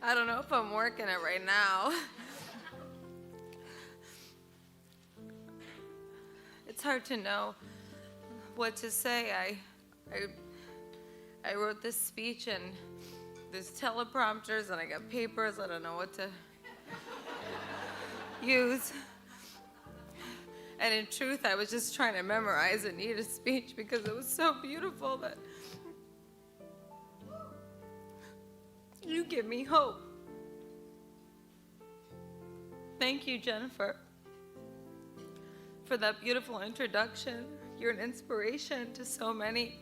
I don't know if I'm working it right now. It's hard to know what to say. I wrote this speech and there's teleprompters and I got papers. I don't know what to use. And in truth, I was just trying to memorize Anita's speech because it was so beautiful that you give me hope. Thank you, Jennifer, for that beautiful introduction. You're an inspiration to so many.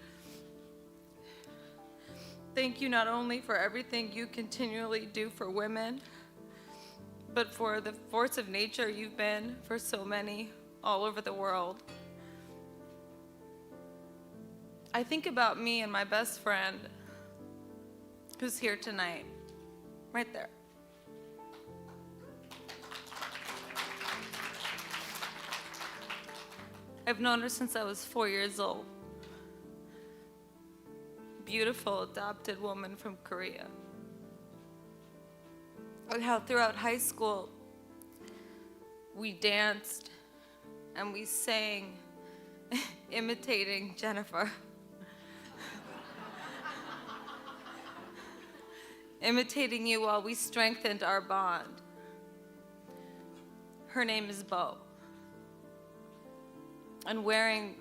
Thank you not only for everything you continually do for women, but for the force of nature you've been for so many all over the world. I think about me and my best friend who's here tonight, right there. I've known her since I was 4 years old. Beautiful adopted woman from Korea. And how throughout high school, we danced and we sang, imitating Jennifer. Imitating you while we strengthened our bond. Her name is Bo. And wearing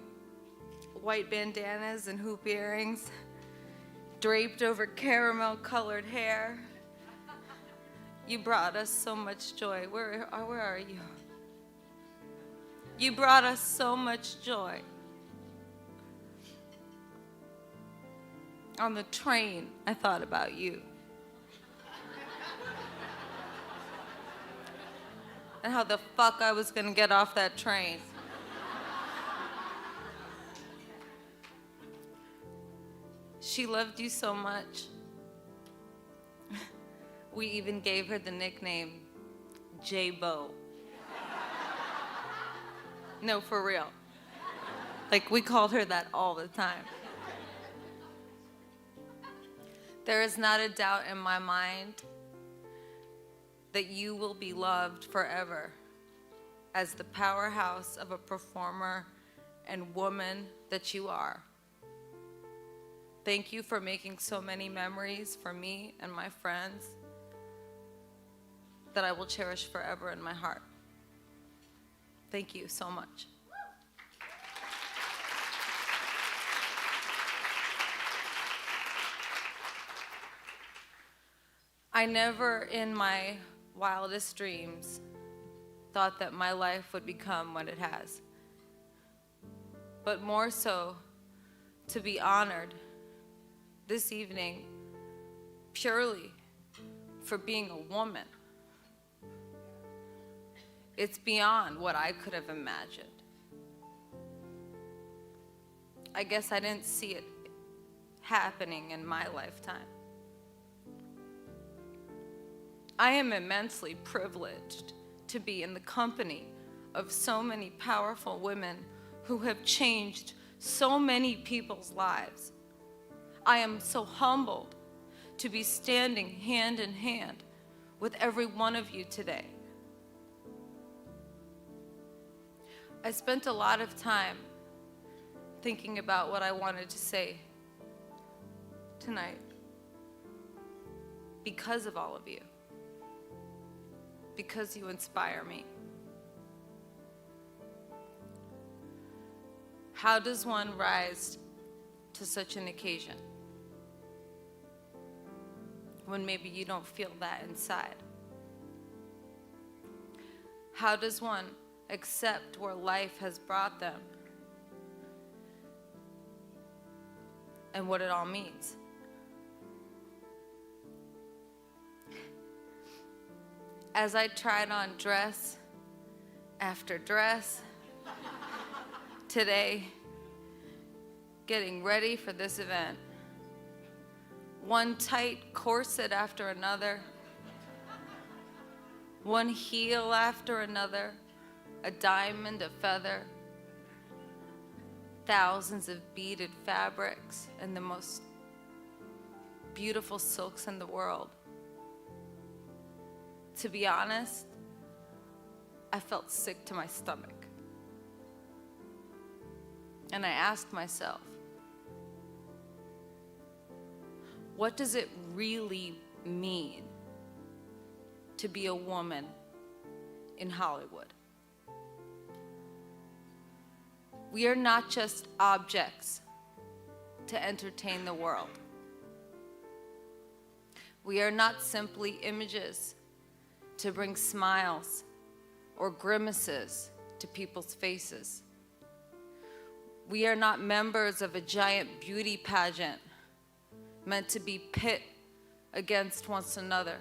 white bandanas and hoop earrings, draped over caramel-colored hair, you brought us so much joy. Where are you? You brought us so much joy. On the train, I thought about you. And how the fuck I was gonna get off that train. She loved you so much. We even gave her the nickname J-Bo. No, for real. Like, we called her that all the time. There is not a doubt in my mind that you will be loved forever as the powerhouse of a performer and woman that you are. Thank you for making so many memories for me and my friends that I will cherish forever in my heart. Thank you so much. I never in my wildest dreams thought that my life would become what it has, but more so to be honored this evening purely for being a woman. It's beyond what I could have imagined. I guess I didn't see it happening in my lifetime. I am immensely privileged to be in the company of so many powerful women who have changed so many people's lives. I am so humbled to be standing hand in hand with every one of you today. I spent a lot of time thinking about what I wanted to say tonight because of all of you, because you inspire me. How does one rise to such an occasion when maybe you don't feel that inside? How does one accept where life has brought them and what it all means? As I tried on dress after dress today, getting ready for this event, one tight corset after another, one heel after another, a diamond, a feather, thousands of beaded fabrics and the most beautiful silks in the world. to be honest, I felt sick to my stomach. And I asked myself, what does it really mean to be a woman in Hollywood? We are not just objects to entertain the world. We are not simply images to bring smiles or grimaces to people's faces. We are not members of a giant beauty pageant meant to be pit against one another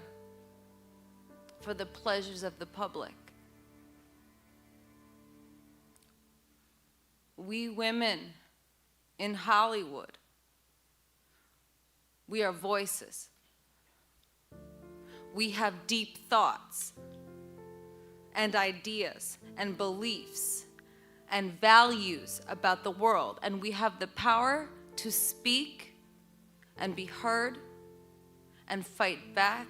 for the pleasures of the public. We women in Hollywood, we are voices. We have deep thoughts and ideas and beliefs and values about the world, and we have the power to speak and be heard and fight back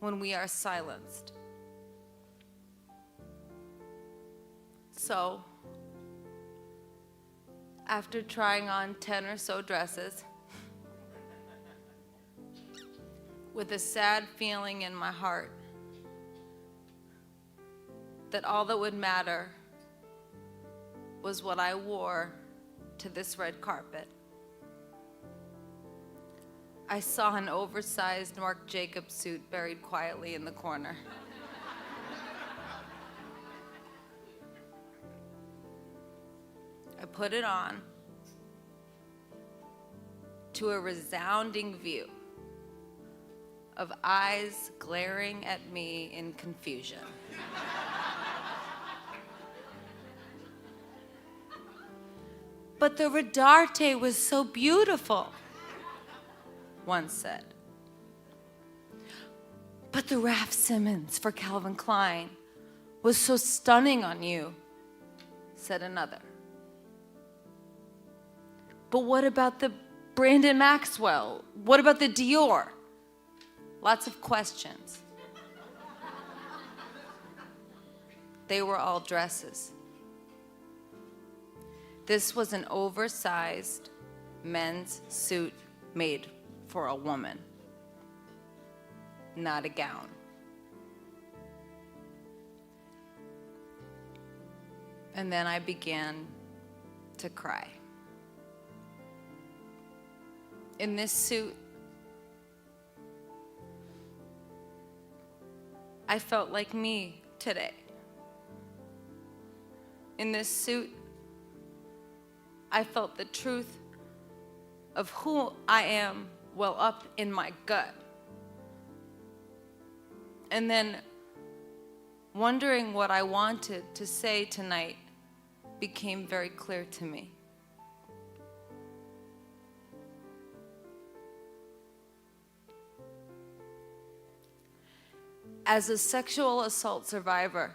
when we are silenced. So, after trying on 10 or so dresses, with a sad feeling in my heart that all that would matter was what I wore to this red carpet, I saw an oversized Marc Jacobs suit buried quietly in the corner. I put it on to a resounding view of eyes glaring at me in confusion. But the Rodarte was so beautiful, one said. But the Raf Simons for Calvin Klein was so stunning on you, said another. But what about the Brandon Maxwell? What about the Dior? Lots of questions. They were all dresses. This was an oversized men's suit made for a woman, not a gown. And then I began to cry. In this suit, I felt like me today. In this suit, I felt the truth of who I am well up in my gut. And then wondering what I wanted to say tonight became very clear to me. As a sexual assault survivor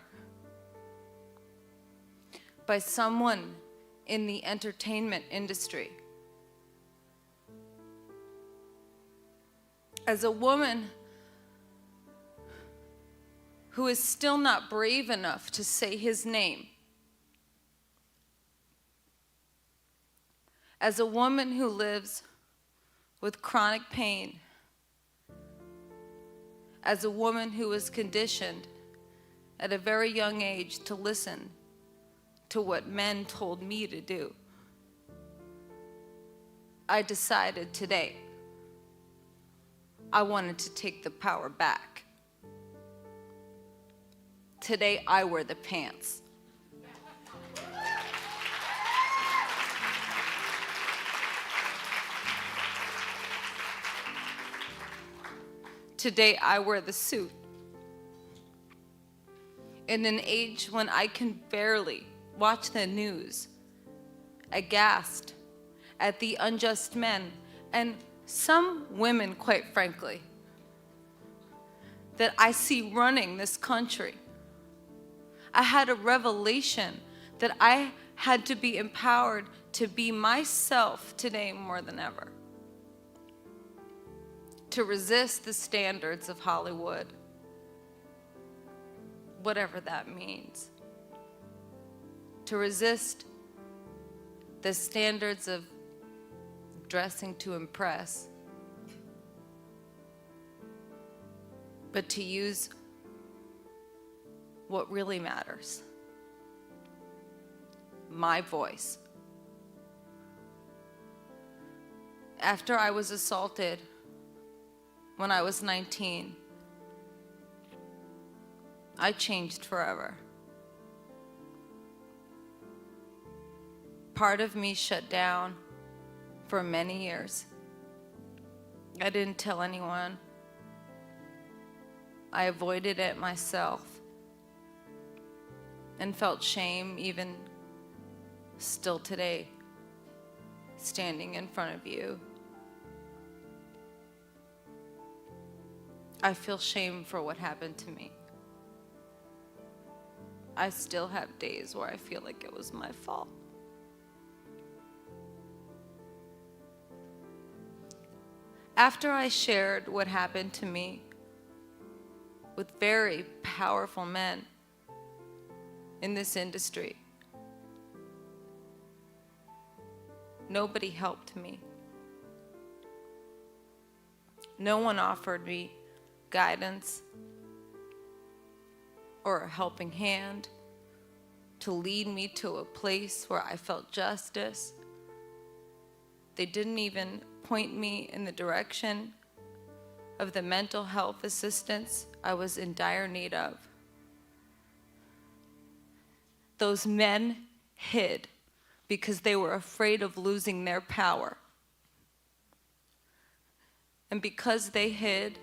by someone in the entertainment industry, as a woman who is still not brave enough to say his name, as a woman who lives with chronic pain, as a woman who was conditioned at a very young age to listen to what men told me to do, I decided today I wanted to take the power back. Today I wear the pants. Today I wear the suit. In an age when I can barely watch the news, aghast at the unjust men, and some women, quite frankly, that I see running this country, I had a revelation that I had to be empowered to be myself today more than ever. To resist the standards of Hollywood, whatever that means. To resist the standards of dressing to impress, but to use what really matters. My voice. After I was assaulted when I was 19, I changed forever. Part of me shut down for many years. I didn't tell anyone. I avoided it myself and felt shame even still today, standing in front of you. I feel shame for what happened to me. I still have days where I feel like it was my fault. After I shared what happened to me with very powerful men in this industry, nobody helped me. No one offered me guidance or a helping hand to lead me to a place where I felt justice. They didn't even point me in the direction of the mental health assistance I was in dire need of. Those men hid because they were afraid of losing their power. And because they hid,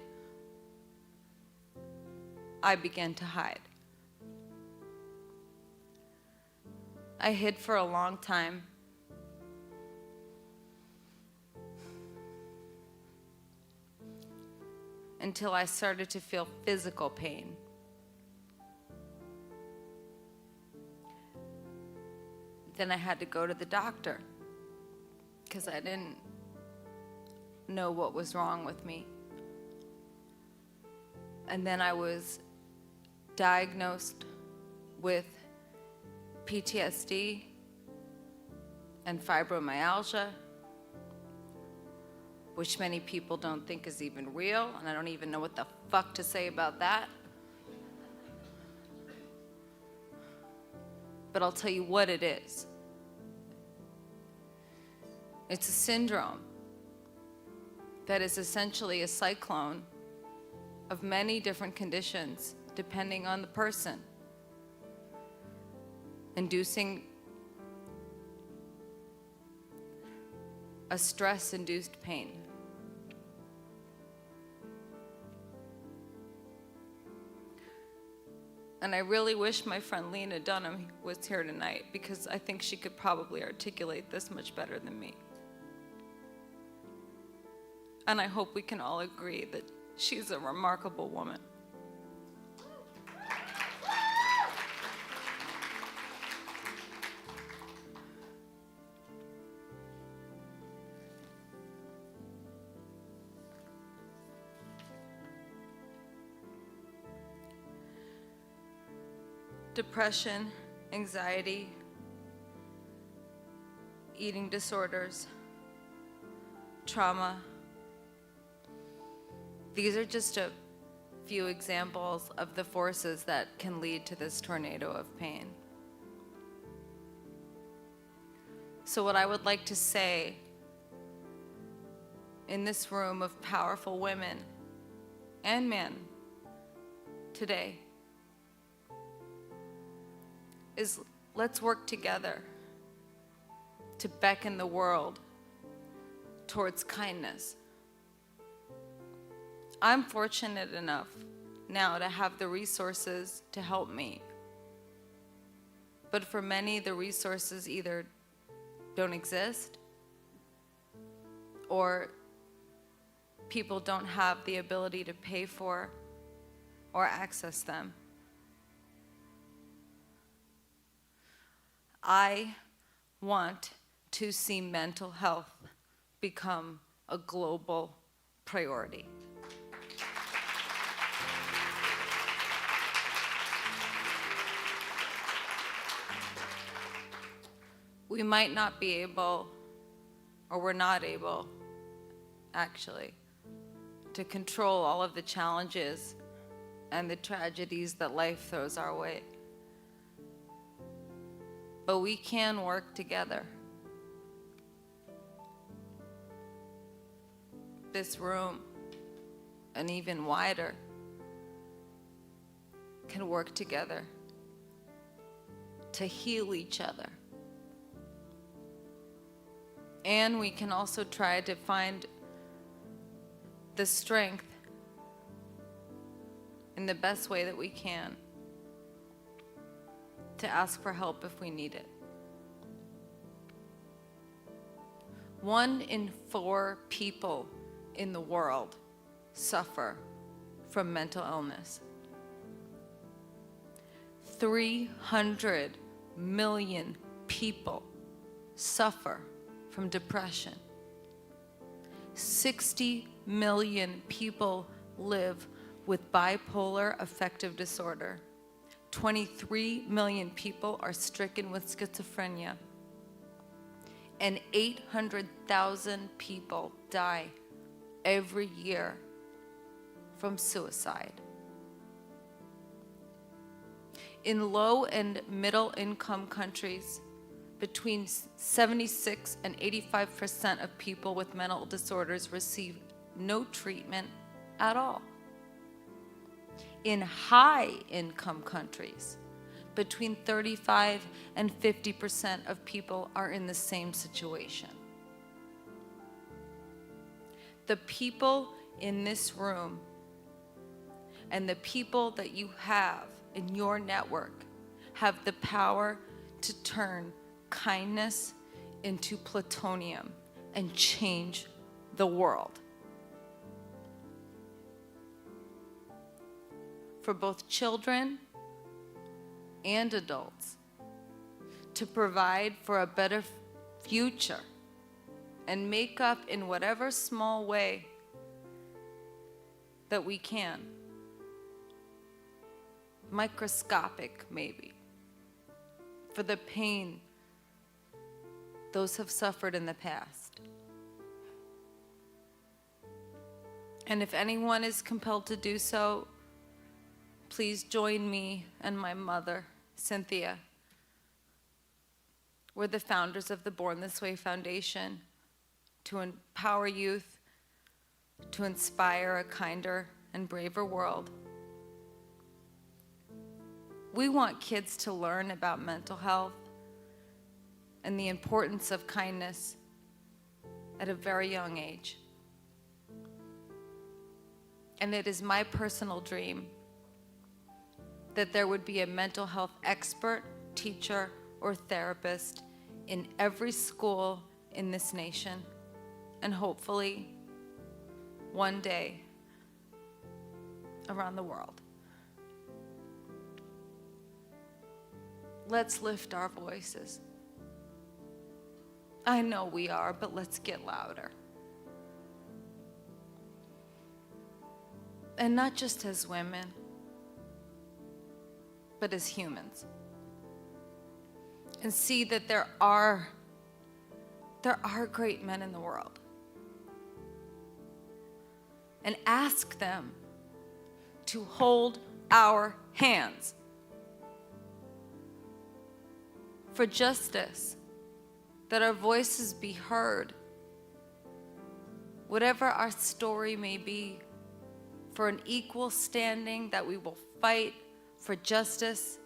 I began to hide. I hid for a long time. Until I started to feel physical pain. Then I had to go to the doctor because I didn't know what was wrong with me. And then I was diagnosed with PTSD and fibromyalgia, which many people don't think is even real, and I don't even know what the fuck to say about that. But I'll tell you what it is. It's a syndrome that is essentially a cyclone of many different conditions, depending on the person, inducing a stress-induced pain. And I really wish my friend Lena Dunham was here tonight, because I think she could probably articulate this much better than me. And I hope we can all agree that she's a remarkable woman. Depression, anxiety, eating disorders, trauma. These are just a few examples of the forces that can lead to this tornado of pain. So what I would like to say in this room of powerful women and men today is, let's work together to beckon the world towards kindness. I'm fortunate enough now to have the resources to help me. But for many, the resources either don't exist or people don't have the ability to pay for or access them. I want to see mental health become a global priority. we might not be able, or we're not able, actually, to control all of the challenges and the tragedies that life throws our way. But we can work together. This room, and even wider, can work together to heal each other. And we can also try to find the strength in the best way that we can to ask for help if we need it. 1 in 4 people in the world suffer from mental illness. 300 million people suffer from depression. 60 million people live with bipolar affective disorder. 23 million people are stricken with schizophrenia. And 800,000 people die every year from suicide. In low and middle income countries, between 76 and 85% of people with mental disorders receive no treatment at all. In high income countries, between 35 and 50% of people are in the same situation. The people in this room and the people that you have in your network have the power to turn kindness into plutonium and change the world. For both children and adults, to provide for a better future and make up in whatever small way that we can. Microscopic, maybe, for the pain those have suffered in the past. And if anyone is compelled to do so, please join me and my mother, Cynthia. We're the founders of the Born This Way Foundation, to empower youth, to inspire a kinder and braver world. We want kids to learn about mental health and the importance of kindness at a very young age. And it is my personal dream that there would be a mental health expert, teacher, or therapist in every school in this nation, and hopefully one day around the world. Let's lift our voices. I know we are, but let's get louder. And not just as women, but as humans. And see that there are great men in the world. And ask them to hold our hands for justice, that our voices be heard, whatever our story may be, for an equal standing, that we will fight for justice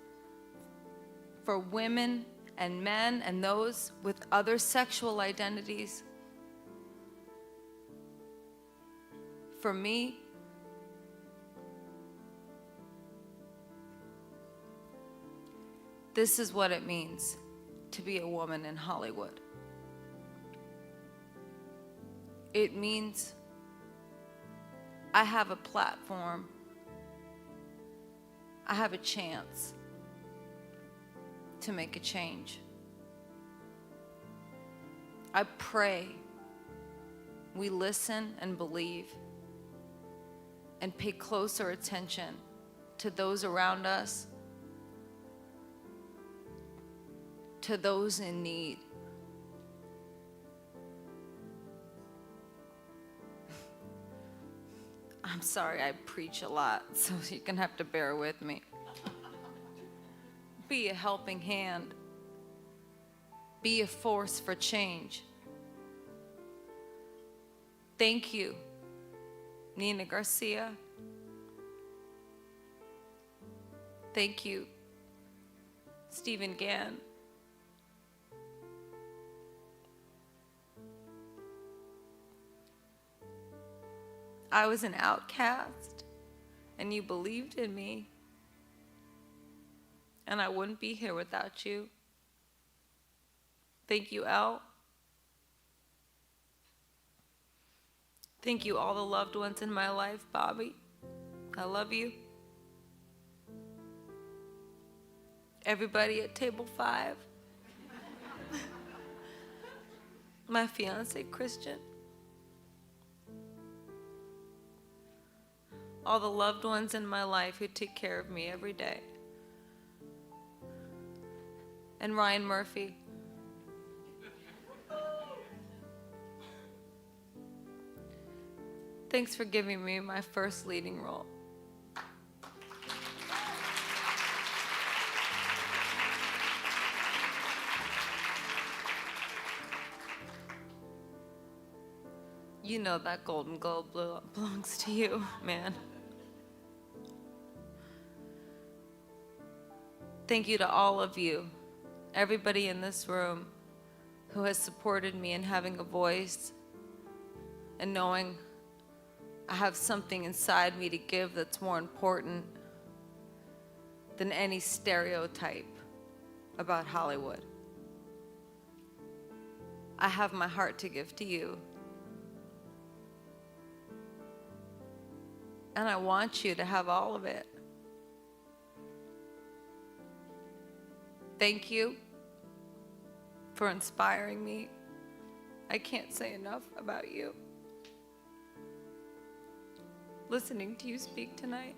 for women and men and those with other sexual identities. For me, this is what it means to be a woman in Hollywood. It means I have a platform. I have a chance to make a change. I pray we listen and believe and pay closer attention to those around us, to those in need, I'm sorry, I preach a lot, so you're gonna have to bear with me. Be a helping hand. Be a force for change. Thank you, Nina Garcia. Thank you, Stephen Gann. I was an outcast, and you believed in me, and I wouldn't be here without you. Thank you, Elle. Thank you, all the loved ones in my life. Bobby, I love you. Everybody at table 5. My fiance, Christian. All the loved ones in my life who take care of me every day. And Ryan Murphy. Thanks for giving me my first leading role. You know that Golden Globe belongs to you, man. Thank you to all of you, everybody in this room who has supported me in having a voice and knowing I have something inside me to give that's more important than any stereotype about Hollywood. I have my heart to give to you. And I want you to have all of it. Thank you for inspiring me. I can't say enough about you. Listening to you speak tonight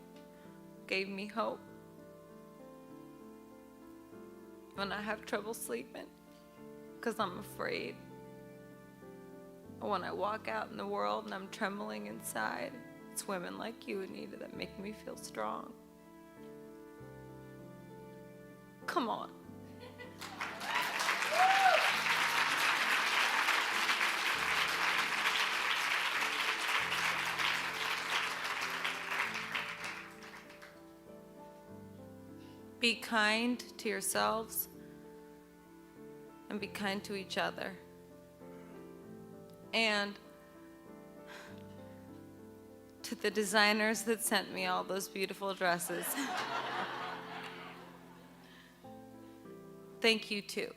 gave me hope. When I have trouble sleeping, because I'm afraid. Or when I walk out in the world and I'm trembling inside, it's women like you, Anita, that make me feel strong. Come on. Be kind to yourselves and be kind to each other. And to the designers that sent me all those beautiful dresses, thank you too.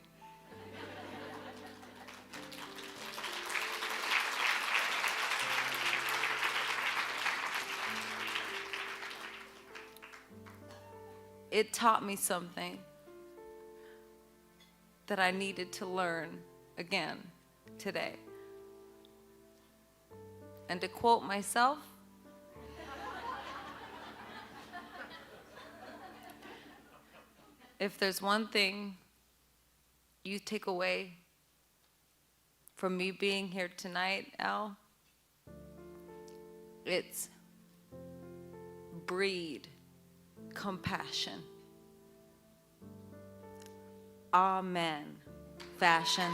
It taught me something that I needed to learn again today. And to quote myself, if there's one thing you take away from me being here tonight, Al, it's breed compassion. Amen. Fashion.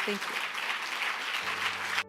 Thank you.